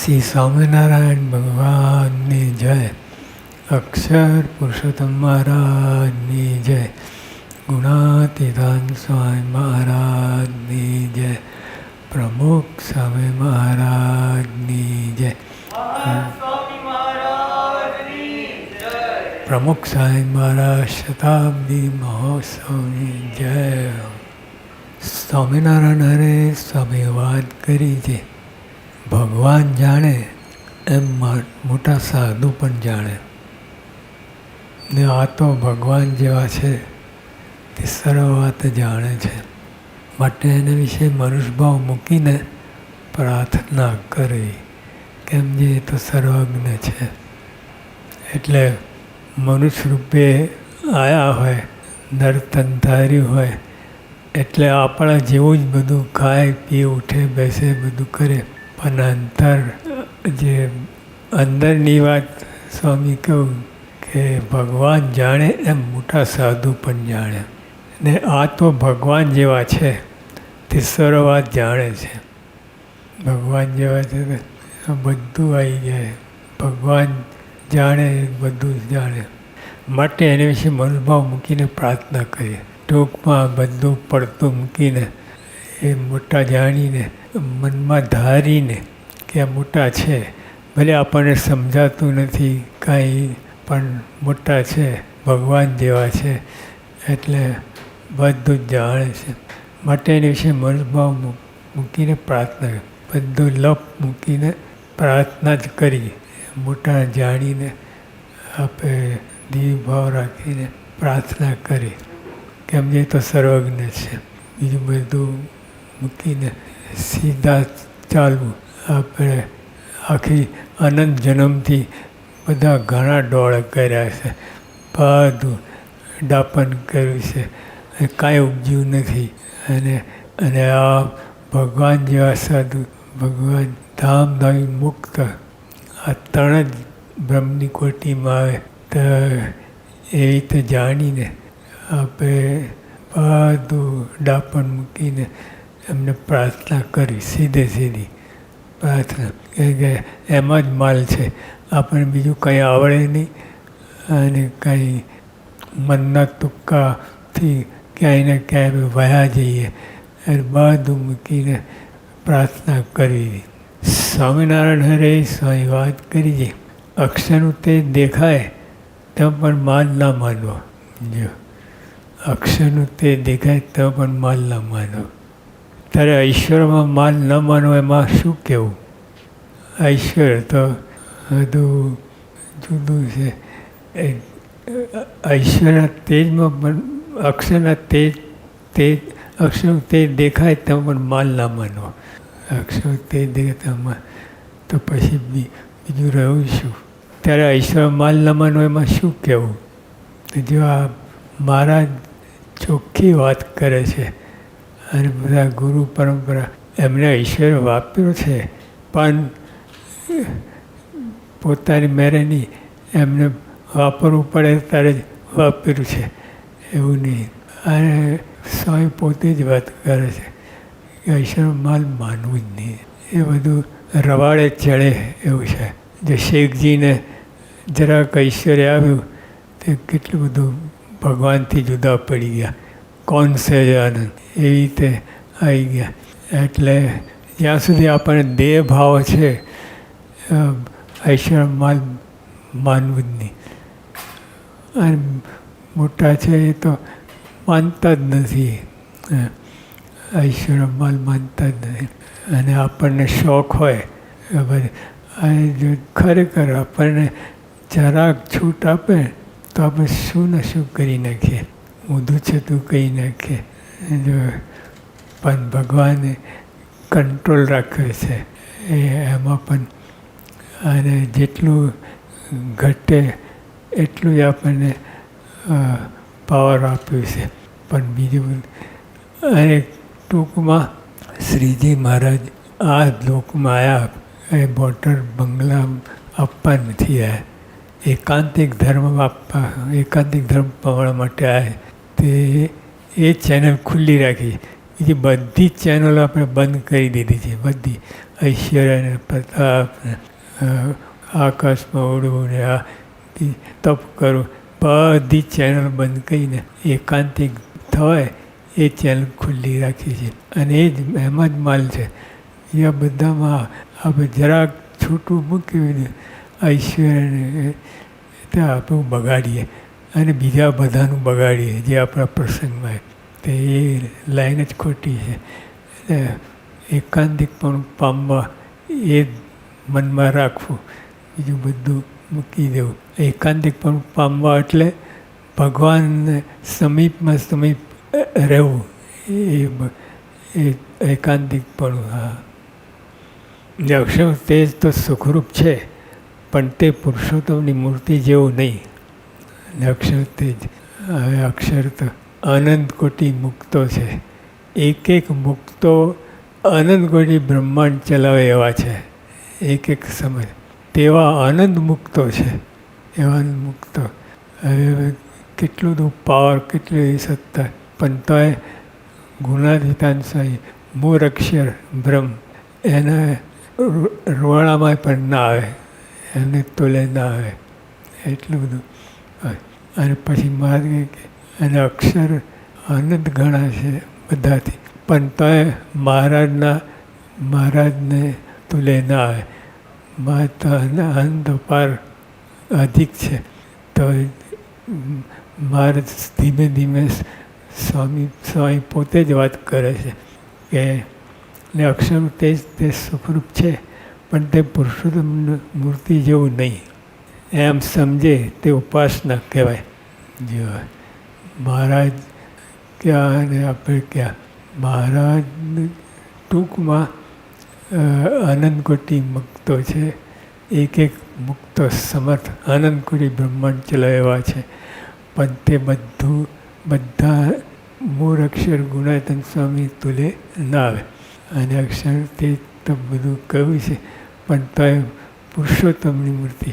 શ્રી સ્વામિનારાયણ ભગવાનની જય. અક્ષર પુરુષોત્તમ મહારાજની જય. ગુણાતીતાન સ્વામી મહારાજની જય. પ્રમુખ સ્વામી મહારાજની જય. પ્રમુખ સ્વામી મહારાજ શતાબ્દી મહોત્સવની જય. સ્વામિનારાયણ હરે સ્વામી વાત કરી છે, ભગવાન જાણે એમ મોટા સાધુ પણ જાણે. ને આ તો ભગવાન જેવા છે તે સર્વ વાત જાણે છે, માટે એના વિશે મનુષ્યભાવ મૂકીને પ્રાર્થના કરવી, કેમ જે એ તો સર્વજ્ઞ છે. એટલે મનુષ્ય રૂપે આવ્યા હોય, નર્તન ધાર્યું હોય, એટલે આપણા જેવું જ બધું ખાય પીએ ઉઠે બેસે બધું કરે, પણ અંતર જે અંદરની વાત સ્વામી કહું કે ભગવાન જાણે એમ મોટા સાધુ પણ જાણે. ને આ તો ભગવાન જેવા છે તે સર્વ વાત જાણે છે. ભગવાન જેવા છે બધું આવી જાય, ભગવાન જાણે બધું જ જાણે, માટે એના વિશે મનોભાવ મૂકીને પ્રાર્થના કરીએ. ટૂંકમાં બધું પડતું મૂકીને એ મોટા જાણીને મનમાં ધારીને કે આ મોટા છે, ભલે આપણને સમજાતું નથી કાંઈ, પણ મોટા છે, ભગવાન જેવા છે, એટલે બધું જ જાણે છે. માટે એની વિશે મનોભાવ મૂકીને પ્રાર્થના, બધું લપ મૂકીને પ્રાર્થના જ કરી, મોટા જાણીને આપણે દીવભાવ રાખીને પ્રાર્થના કરી, કેમ જે તો સર્વજ્ઞ છે. બીજું બધું મૂકીને સીધા ચાલવું. આપણે આખી અનંત જન્મથી બધા ઘણા ડોળ કર્યા છે, બધું દાપન કર્યું છે, કાંઈ ઉપજ્યું નથી. અને આ ભગવાન જેવા સાધુ, ભગવાન ધામધામી મુક્ત, આ ત્રણ જ બ્રહ્મની કોટીમાં આવે તો એવી રીતે જાણીને આપણે બધું દાપણ મૂકીને એમને પ્રાર્થના કરી, સીધી પ્રાર્થના, કે એમાં જ માલ છે. આપણને બીજું કંઈ આવડે નહીં, અને કંઈ મનના તુક્કાથી ક્યાંય ને ક્યાંય વયા જઈએ, અને બધું મૂકીને પ્રાર્થના કરવી. સ્વામિનારાયણ હરે સ્વામી વાત કરી છે, અક્ષરનું તે દેખાય તો પણ માલ ના માનવો. જો અક્ષરનું તે દેખાય તો પણ માલ ના માનવો. ત્યારે ઈશ્વરમાં માલ ન માનવો એમાં શું કહેવું? ઈશ્વર તો બધું જુદું છે. ઈશ્વરના તેજમાં પણ અક્ષરના તેજ અક્ષરનું તે દેખાય તો પણ માલ ના માનવો. અક્ષર તે દેખાય તો પછી બીજું રહ્યું શું? ત્યારે ઈશ્વર માલ ન માનવો એમાં શું કહેવું? તો જો આ મહારાજ ચોખ્ખી વાત કરે છે, અને બધા ગુરુ પરંપરા એમને ઈશ્વર વાપર્યો છે, પણ પોતાની મેરે નહીં, એમને વાપરવું પડે ત્યારે જ વાપર્યું છે, એવું નહીં. અને સ્વામી પોતે જ વાત કરે છે કે ઈશ્વર માલ માનવું જ નહીં. એ બધું રવાડે ચડે એવું છે. જે શેખજીને જરાક ઐશ્વર્ય આવ્યું તે કેટલું બધું ભગવાનથી જુદા પડી ગયા, કોણ સહેજાનંદ એવી રીતે આવી ગયા. એટલે જ્યાં સુધી આપણને દેહ ભાવ છે, ઐશ્વર્ય માલ માનવું જ નહીં. અને મોટા છે એ તો માનતા જ નથી, ઐશ્વર્ય માલ માનતા જ નથી. અને આપણને શોખ હોય જો ખરેખર આપણને જરાક છૂટ આપે તો આપણે શું ને શું કરી નાખીએ, ઊંધું છતું કહી નાખીએ. જો પણ ભગવાને કંટ્રોલ રાખ્યો છે એમાં પણ, અને જેટલું ઘટે એટલું જ આપણને પાવર આપ્યું છે. પણ બીજું, અને ટૂંકમાં શ્રીજી મહારાજ આ લોકમાં આવ્યા એ મોટર બંગલા આપવા નથી આવ્યા, એકાંતિક ધર્મ આપવા, એકાંતિક ધર્મ પામવા માટે આવ્યા. તે એ ચેનલ ખુલ્લી રાખી, બીજી બધી જ ચેનલો આપણે બંધ કરી દીધી છે, બધી. ઐશ્વર્ય ને પ્રતાપ ને આકાશમાં ઉડવું ને આ તપ કરવું, બધી ચેનલ બંધ કરીને એકાંતિક થવાય એ ચેનલ ખુલ્લી રાખી છે. અને એ જ એમાં જ માલ છે. એ બધામાં આપણે જરાક છૂટું મૂકીને ઐશ્વર્યને ત્યાં આપણું બગાડીએ અને બીજા બધાનું બગાડીએ જે આપણા પ્રસંગમાં. તે એ લાઈન જ ખોટી છે. એટલે એકાંતિકપણું પામવા એ મનમાં રાખવું, બીજું બધું મૂકી દેવું. એકાંતિકપણું પામવા એટલે ભગવાનને સમીપમાં સમીપ રહેવું, એ એકાંતિકપણું. હા, અક્ષર તેજ તો સુખરૂપ છે, પણ તે પુરુષોત્તમની મૂર્તિ જેવું નહીં. અક્ષર તેજ, હવે અક્ષર તો અનંત કોટી મુક્તો છે. એક એક મુક્તો અનંત કોટી બ્રહ્માંડ ચલાવે એવા છે. એક એક સમય તેવા આનંદ મુક્તો છે. એવા મુક્તો હવે કેટલું બધું પાવર, કેટલી સત્તા, પણ તોય ગુણાતીતાન સ્વામી મૂળ અક્ષર બ્રહ્મ એના રોવાળામાં પણ ના આવે, એને તોલે ના આવે, એટલું બધું. અને પછી માર્ગે અને અક્ષર અનંત ઘણા છે બધાથી, પણ તોય મહારાજને તુલે ના આવે. માતા અનંત પાર અધિક છે. તો મહારાજ ધીમે ધીમે સ્વામી પોતે જ વાત કરે છે કે અક્ષર તેજ તે સુખરૂપ છે, પણ તે પુરુષોત્તમ મૂર્તિ જેવું નહીં. એમ સમજે તે ઉપાસના કહેવાય. જો મહારાજ ક્યાં અને આપણે ક્યાં. મહારાજ ટૂંકમાં અનંત કોટી મુક્તો છે. એક એક મુક્તો સમર્થ અનંત કોટી બ્રહ્માંડ ચલાવેવા છે. પણ તે બધા મૂળ અક્ષર ગુણાતીતાન સ્વામી તુલે ના આવે. અને અક્ષર તે તો બધું કહ્યું છે, પણ તોય પુરુષોત્તમની મૂર્તિ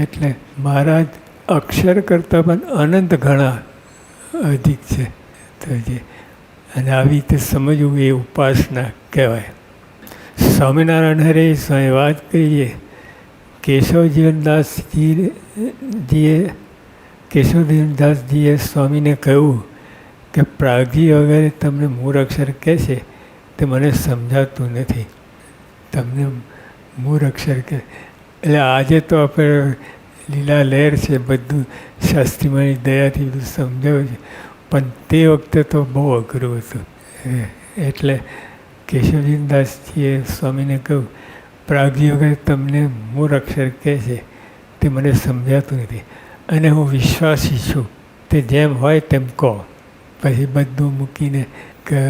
એટલે મહારાજ અક્ષર કરતાં પણ અનંત ઘણા અધિક છે. તો જે અને આવી રીતે સમજવું એ ઉપાસના કહેવાય. સ્વામિનારાયણ હરે સ્વામી વાત કરીએ. કેશવજીવનદાસજીએ સ્વામીને કહ્યું કે પ્રાગજી વગેરે તમને મૂળ અક્ષર કહે છે તે મને સમજાતું નથી. તમને મૂળ અક્ષર કહે એટલે આજે તો આપણે લીલા લહેર છે, બધું શાસ્ત્રીમાની દયાથી બધું સમજાવ્યું છે, પણ તે વખતે તો બહુ અઘરું હતું. એટલે કેશવજીવનદાસજીએ સ્વામીને કહ્યું પ્રાગજી વગેરે તમને મૂળ અક્ષર કહે છે તે મને સમજાતું નથી, અને હું વિશ્વાસી છું, તે જેમ હોય તેમ કહો. પછી બધું મૂકીને કે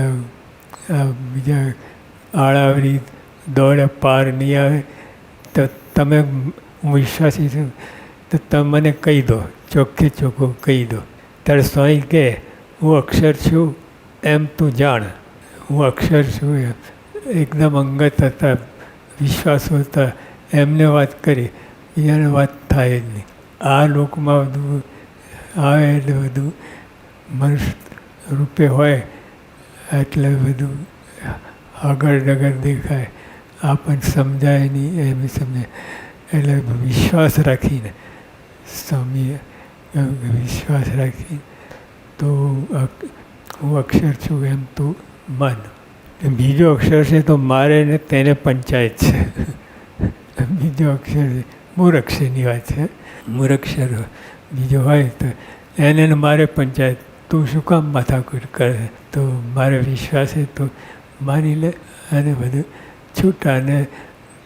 બીજા આળાવરી દોડે પાર નહીં આવે, તો તમે હું વિશ્વાસી છું તો તમે મને કહી દો, ચોખ્ખે ચોખ્ખું કહી દો. ત્યારે સ્વામી કહે હું અક્ષર છું એમ તું જાણ. હું અક્ષર છું એકદમ અંગત હતા, વિશ્વાસો હતા, એમને વાત કરી, બીજાને વાત થાય જ નહીં. આ લોકમાં બધું આવે એટલે બધું મનુષ્ય રૂપે હોય એટલે બધું આગળ ડગર દેખાય, આપણને સમજાય નહીં એમ સમજાય. એટલે વિશ્વાસ રાખીને સ્વામીએ કહ્યું કે વિશ્વાસ રાખીને તો હું અક્ષર છું એમ તું માન. બીજો અક્ષર છે તો મારે ને તેને પંચાયત છે. બીજો અક્ષર છે મૂળાક્ષરની વાત છે. મૂળાક્ષર બીજો હોય તો એને મારે પંચાયત, તું શું કામ માથાકૂટ કરે? તો મારે વિશ્વાસ છે તો માની લે અને બધું છૂટા ને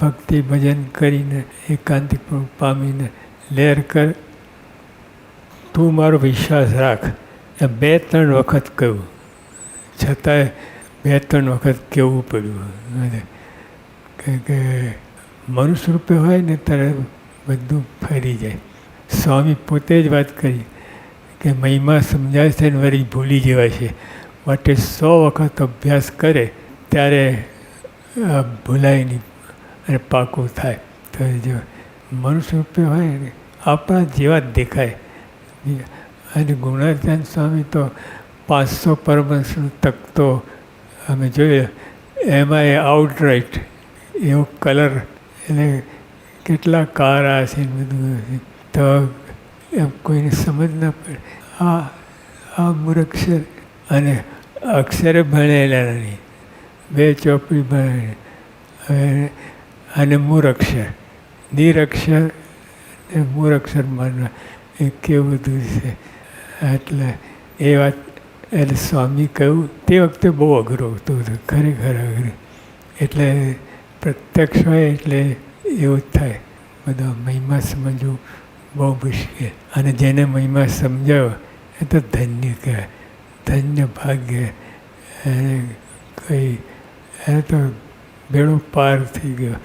ભક્તિ ભજન કરીને એકાંતિક પામીને લહેર કર. તું મારો વિશ્વાસ રાખ. એ 2-3 વખત કહ્યું, છતાંય 2-3 વખત કહેવું પડ્યું. કે મનુષ્ય રૂપે હોય ને ત્યારે બધું ફરી જાય. સ્વામી પોતે જ વાત કરી કે મહિમા સમજાય છે ને વળી ભૂલી જવાય છે, માટે 100 વખત અભ્યાસ કરે ત્યારે ભૂલાય નહીં અને પાકું થાય. તો જો મનુષ્ય રૂપે હોય ને આપણા જેવા જ દેખાય. અને ગુણાતીતાન સ્વામી તો 500 પરમહંસનું તકતો અમે જોઈએ, એમાં એ આઉટરાઇટ એવો કલર, એટલે કેટલા કારા છે બધું, તો એમ કોઈને સમજ ના પડે. આ મૂળાક્ષર અને અક્ષરે ભણેલા નહીં, 2 ચોપડી ભણેલી. હવે અને મૂળાક્ષર, નિરક્ષર ને મૂળાક્ષર માનવા, એ કેવું બધું છે. એટલે એ વાત એટલે સ્વામી કહ્યું તે વખતે બહુ અઘરું હતું, ખરેખર અઘરું. એટલે પ્રત્યક્ષ હોય એટલે એવું જ થાય. બધા મહિમા સમજવું બહુ મુશ્કેલ. અને જેને મહિમા સમજાયો એ તો ધન્ય કહેવાય, ધન્ય ભાગ્ય. એને એને તો બેડો પાર થઈ ગયો,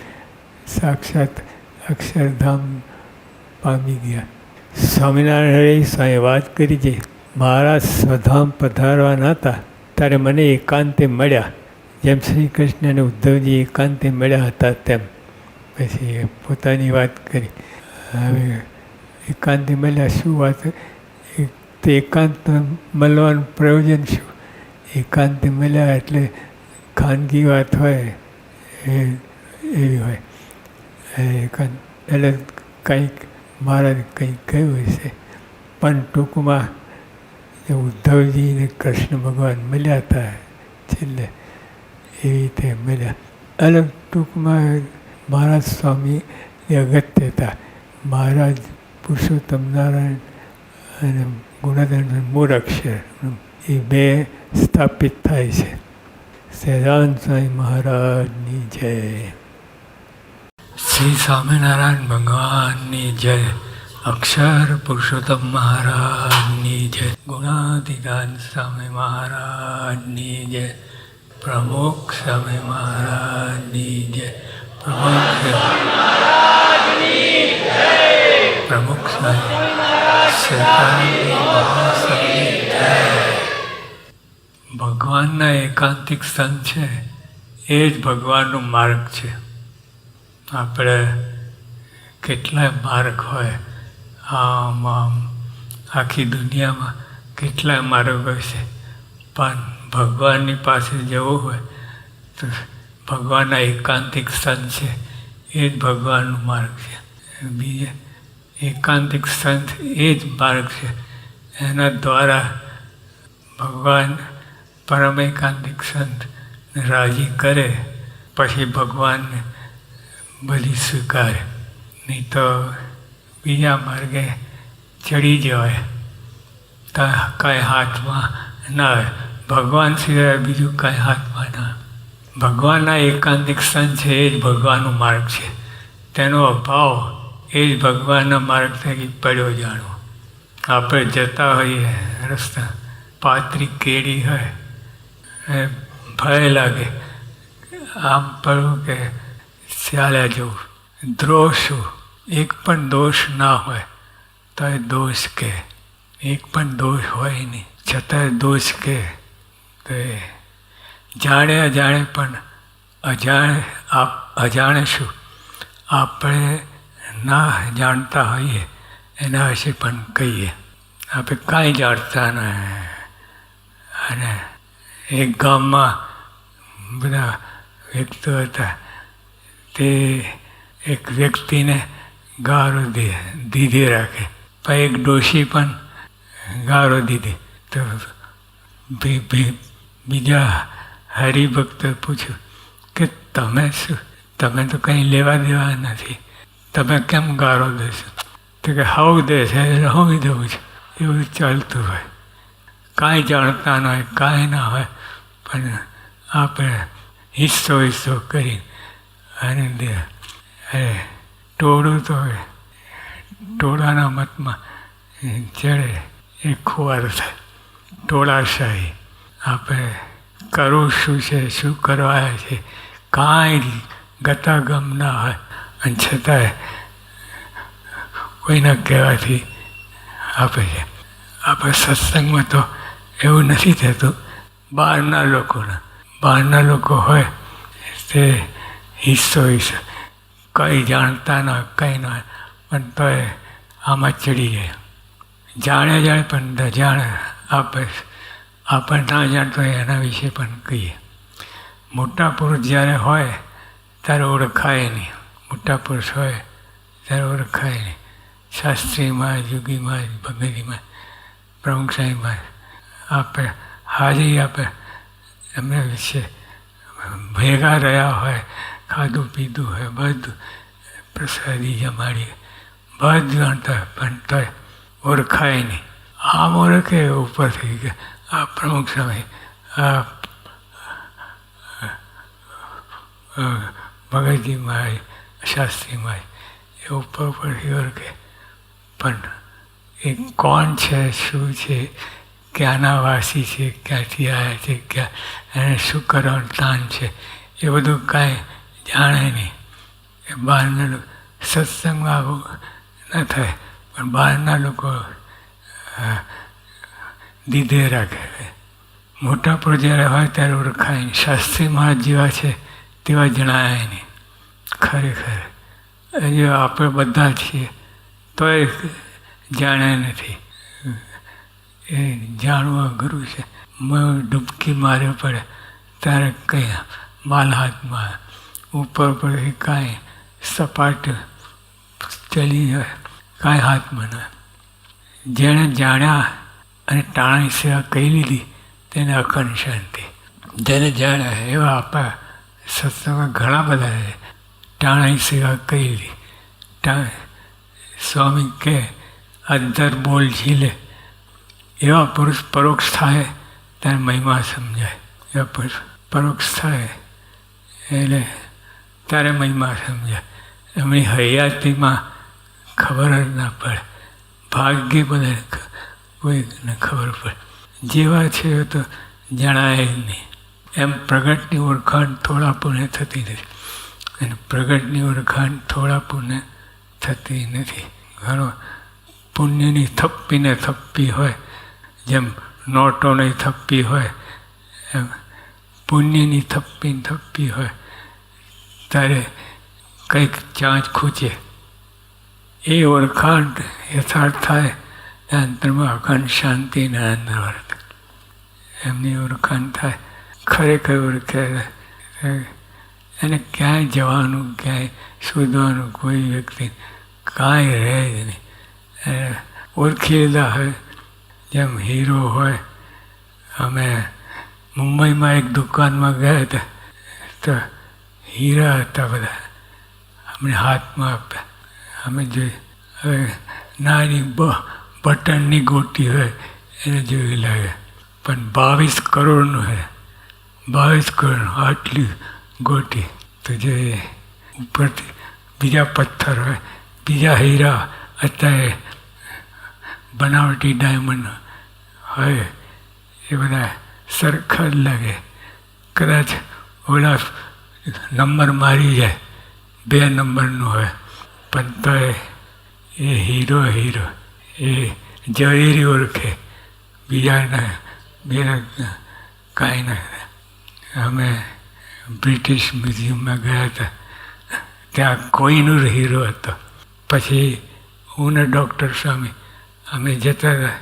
સાક્ષાત અક્ષરધામ પામી ગયા. સ્વામિનારાયણ સ્વામી વાત કરી છે, મારા સ્વધામ પધારવાના હતા ત્યારે મને એકાંતે મળ્યા, જેમ શ્રી કૃષ્ણ અને ઉદ્ધવજી એકાંતે મળ્યા હતા તેમ. પછી પોતાની વાત કરી. હવે એકાંતે મળ્યા, શું વાત? તો એકાંત મળવાનું પ્રયોજન શું? એકાંતે મળ્યા એટલે ખાનગી વાત હોય એવી હોય. એકાંત એટલે કંઈક મહારાજ કંઈક કહ્યું હશે, પણ ટૂંકમાં ઉદ્ધવજી ને કૃષ્ણ ભગવાન મળ્યા હતા છેલ્લે, એવી રીતે મળ્યા. અલગ ટૂંકમાં મહારાજ સ્વામી એ અગત્ય હતા. મહારાજ પુરુષોત્તમ નારાયણ અને ગુણધર્મ મૂળાક્ષર એ 2 સ્થાપિત થાય છે. સહેજાનંદ સ્વામી મહારાજની જય. શ્રી સ્વામિનારાયણ ભગવાનની જય. અક્ષર પુરુષોત્તમ મહારાજની જય. ગુણાતીતાન સ્વામી મહારાજની જય. પ્રમુખ સ્વામી મહારાજની જય. પ્રમુખ સ્વામી જય. ભગવાનના એકાંતિક સંત છે એ જ ભગવાનનો માર્ગ છે. આપણે કેટલાય માર્ગ હોય, આમ આખી દુનિયામાં કેટલાય માર્ગો છે, પણ ભગવાનની પાસે જવું હોય તો ભગવાનના એકાંતિક સંત છે એ જ ભગવાનનો માર્ગ છે. બીજા એકાંતિક સંત એ જ માર્ગ છે, એના દ્વારા ભગવાન પરમ એકાંતિક સંત રાજી કરે પછી ભગવાનને બધી સ્વીકારે. નહીં તો બીજા માર્ગે ચડી જવાય તો કાંઈ હાથમાં ના આવે. ભગવાન સિવાય બીજું કાંઈ હાથમાં ના આવે. ભગવાનના એકાંતિક સંત છે એ જ ભગવાનનો માર્ગ છે. તેનો અભાવ એ જ ભગવાનના માર્ગ થકી પડ્યો જાણવો. આપણે જતા હોઈએ રસ્તા, પાતળી કેડી હોય, ભય લાગે આમ પડવું કે ચાલ્યા જવું. દ્રોષ એક પણ દોષ ના હોય તો એ દોષ કે, એક પણ દોષ હોય નહીં છતાંય દોષ કે, તો એ જાણે અજાણે પણ અજાણે શું આપણે ના જાણતા હોઈએ એના વિશે પણ કહીએ. આપણે કાંઈ જાણતા નહીં. અને એક ગામમાં બધા વ્યક્તિઓ હતા, તે એક વ્યક્તિને ગાળો દીધી રાખે, પણ એક ડોશી પણ ગાળો દીધી. તો બીજા હરિભક્તોએ પૂછ્યું કે તમે શું, તમે તો કંઈ લેવા દેવા નથી, તમે કેમ ગાળો દેશો? તો કે હાવ દે છે એટલે હું દઉં છું. એવું ચાલતું હોય. કાંઈ જાણતા ન હોય, કાંઈ ના હોય, પણ આપણે હિસ્સો કરી અને દે. ટોળું તો ટોળાના મતમાં ચડે એ ખુવાર થાય. ટોળાશાહી. આપણે કરવું શું છે, શું કરવા છે, કાંઈ ગતાગમ ના હોય, અને છતાંય કોઈના કહેવાથી આપે છે. આપણે સત્સંગમાં તો એવું નથી થતું. બહારના લોકો હોય તે હિસ્સો કંઈ જાણતા ના, કંઈ ના, પણ તો એ આમાં ચડી જાય. જાણે પણ જાણે આપણે ના જાણતો હોય એના વિશે પણ કહીએ. મોટા પુરુષ જ્યારે હોય ત્યારે ઓળખાય નહીં. મોટા પુરુષ હોય ત્યારે ઓળખાય નહીં. શાસ્ત્રીમાં, યોગીમાં, ભગવતીમાં, પ્રમુખ સાહેબમાં આપે હાજરી આપે, એમના વિશે ભેગા રહ્યા હોય, ખાધું પીધું હોય, બધું પ્રસાદી જમાડી બધું જાણતા હોય, પણ તોય ઓળખાય નહીં. આમ ઓળખે ઉપરથી કે આ પ્રમુખ સ્વામી, આ ભગતજી મહારાજ, શાસ્ત્રી મહારાજ, એ ઉપરથી ઓળખે. પણ એ કોણ છે, શું છે, ક્યાંના વાસી છે, ક્યાંથી આવ્યા છે, ક્યાં એને શું કરવાનું તાન છે, એ બધું કાંઈ જાણે નહીં. એ બહારના સત્સંગમાં આવું ન થાય, પણ બહારના લોકો દીધે રાખે. મોટા પર જ્યારે હોય ત્યારે ઓળખાય નહીં. શાસ્ત્રી મહારાજ જેવા છે તેવા જણાય નહીં. ખરેખર હજુ આપણે બધા છીએ તોય જાણે નથી. એ જાણવું અઘરું છે. ડૂબકી મારવી પડે ત્યારે કંઈ માલ હાથમાં, ઉપર પરથી કાંઈ સપાટ ચલી જાય, કાંઈ હાથમાં ના. જેણે જાણ્યા અને ટાણાની સેવા કરી લીધી તેને અખંડ શાંતિ. જેને જાણ્યા એવા આપણા સત્સંગમાં ઘણા બધા છે. ટાણાની સેવા કરી લીધી. સ્વામી કે અધર બોલ ઝીલે, એવા પુરુષ પરોક્ષ થાય ત્યારે મહિમા સમજાય. એવા પુરુષ પરોક્ષ થાય એટલે ત્યારે મહિમા સમજાય. એમની હયાતીમાં ખબર જ ના પડે. ભાગ્ય બધાને કોઈને ખબર પડે. જેવા છે તો જણાય જ નહીં. એમ પ્રગટની ઓળખાણ થોડા પુણ્ય થતી નથી. અને પ્રગટની ઓળખાણ થોડા પુણ્ય થતી નથી. ઘણો પુણ્યની થપ્પીને થપ્પી હોય, જેમ નોટોની થપ્પી હોય, એમ પુણ્યની થપ્પી થપ્પી હોય ત્યારે કંઈક ચાંચ ખૂચે. એ ઓળખાણ યથાર્થ થાય ત્યાં અંતરમાં અખંડ શાંતિ અને આનંદ વર્ત. એમની ઓળખાણ થાય, ખરેખર ઓળખે. એને ક્યાંય જવાનું, ક્યાંય શોધવાનું કોઈ વ્યક્તિ કાંઈ રહે જ નહીં. ઓળખી લીધા હોય. જેમ હીરો હોય. અમે મુંબઈમાં એક દુકાનમાં ગયા હતા તો હીરા હતા બધા, અમને હાથમાં આપ્યા. અમે જોઈ, હવે નાની બટનની ગોટી હોય એને જોઈ લાગે, પણ 22 કરોડનું હોય. 22 કરોડ આટલી ગોટી. તો જે ઉપરથી બીજા પથ્થર હોય, બીજા હીરા, અત્યારે બનાવટી ડાયમંડ હોય, એ બધા સરખા જ લાગે. કદાચ ઓલા નંબર મારી જાય, 2 નંબરનું હોય, પણ તો એ હીરો એ ઝવેરી ઓળખે, બીજા કાંઈ ના. અમે બ્રિટિશ મ્યુઝિયમમાં ગયા હતા, ત્યાં કોઈનું હીરો હતો. પછી હું ને ડૉક્ટર સ્વામી અમે જતા હતા.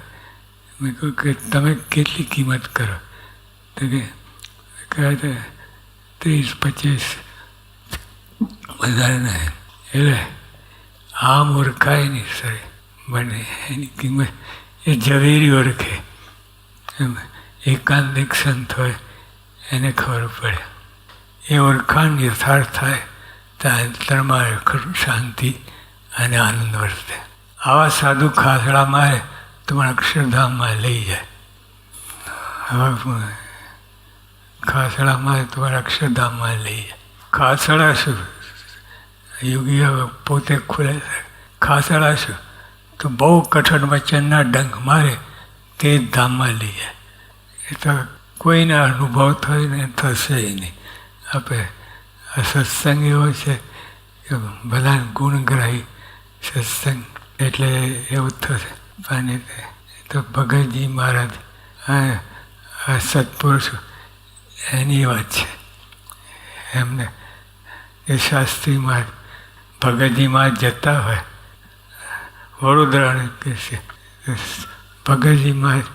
મેં કહ્યું કે તમે કેટલી કિંમત કરો? તો કે કહેતા 30-25 વધારે ના. એટલે આમ ઓળખાય નહીં સર બને. એની કિંમત એ ઝવેરી ઓળખે. એમ એકાંતિક સંત હોય એને ખબર પડે. એ ઓળખાણ યથાર્થ થાય ત્યાં અંતરમાં ખરું શાંતિ અને આનંદ વર્તે. આવા સાધુ ખાસડા મારે તો પણ અક્ષરધામમાં લઈ જાય. આવા ખાસડા મારે તો પણ અક્ષરધામમાં લઈ જાય. ખાસડા શું? યોગીઓ પોતે ખુલે છે. ખાસડા શું? તો બહુ કઠણ વચનના ડંખ મારે તે જ ધામમાં લઈ જાય. એ તો કોઈને અનુભવ થઈને થશે નહીં. આપણે આ સત્સંગ એવો છે કે બધા ગુણગ્રાહી સત્સંગ, એટલે એવું થશે. પણ એ તો ભગતજી મહારાજ આ સત્પુરુષ એની વાત છે. એમને એ શાસ્ત્રી મહારાજ ભગતજી મહારાજ જતા હોય વડોદરાને કે છે, ભગતજી મહારાજ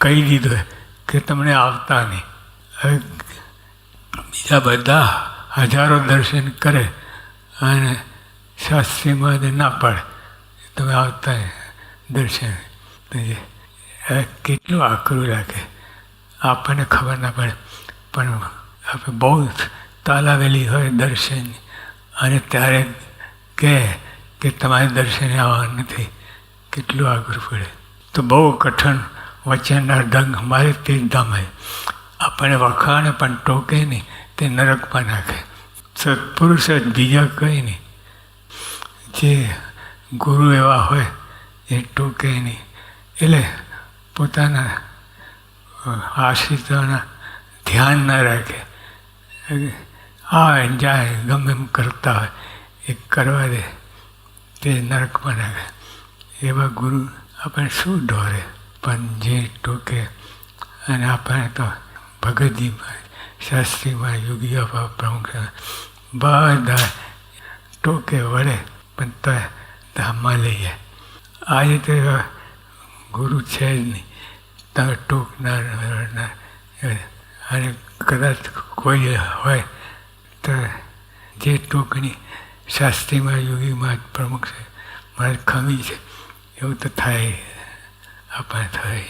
કહી દીધું કે તમને આવતા નહીં. હવે બીજા બધા હજારો દર્શન કરે અને શાસ્ત્રીમાં ના પાડે તમે આવતા દર્શન, કેટલું આકરું લાગે. આપણને ખબર ના પડે પણ આપણે બહુ તાલાવેલી હોય દર્શન અને ત્યારે કહે કે તમારે દર્શને આવવા નથી, કેટલું આકરું પડે. તો બહુ કઠણ વચનના ડંગ મારે તે જ ધામે આપણને વખાણે પણ ટોકે નહીં, તે નરકમાં નાખે. સત્પુરુષ જ બીજા કંઈ નહીં. જે ગુરુ એવા હોય એ ટોકે નહીં, એટલે પોતાના આશ્રિતોના ધ્યાન ન રાખે. આવે જાય ગમે એમ કરતા હોય એ કરવા દે, તે નરકમાં નાખે. એવા ગુરુ આપણે શું દોરે, પણ જે ટોકે અને આપણે તો ભગતજીમાં, શાસ્ત્રીમાં, યોગીઓમાં, પ્રમુખ બધા ટોકે વળે પણ તો ધામમાં લઈ જાય. આજે તો ગુરુ છે જ નહીં, તમે ટોકનાર અને કદાચ કોઈ હોય તો જે ટોકણી શાસ્ત્રીમાં, યોગીમાં પ્રમુખ છે, મારે ખમી છે એવું તો થાય. આપણે થાય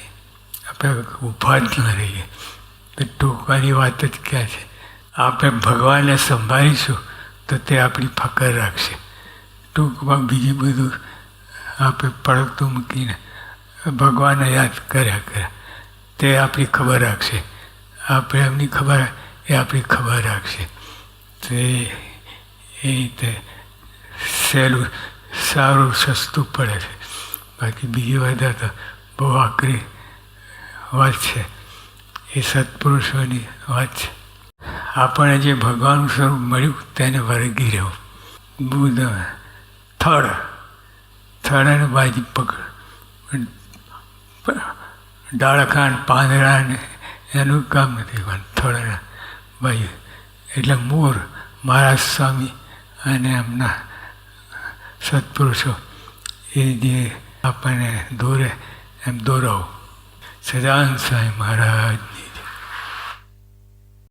આપણે ઊભા જ ન રહીએ તો ટોકવાની વાત જ ક્યાં છે. આપણે ભગવાનને સંભાળીશું તો તે આપણી ફકર રાખશે. ટૂંકમાં બીજું બધું આપણે પડકતું મૂકીને ભગવાનને યાદ કર્યા કર્યા તે આપણી ખબર રાખશે. આપણે એમની ખબર એ આપણી ખબર રાખશે. તો એ રીતે સહેલું સારું સસ્તું પડે છે. બાકી બીજી બધા તો બહુ આકરી વાત છે. એ સત્પુરુષોની વાત છે. આપણે જે ભગવાનનું સ્વરૂપ મળ્યું તેને વળગી રહેવું. બુદ્ધ થડ અને બાજી પકડ, ડાળખાન પાંદડાને એનું કામ નથી, પણ થડ બાજુ એટલે મોર મહારાજ સ્વામી અને એમના સત્પુરુષો એ જે આપણને દોરે એમ દોરાવું. સદાનંદ સ્વામી મહારાજની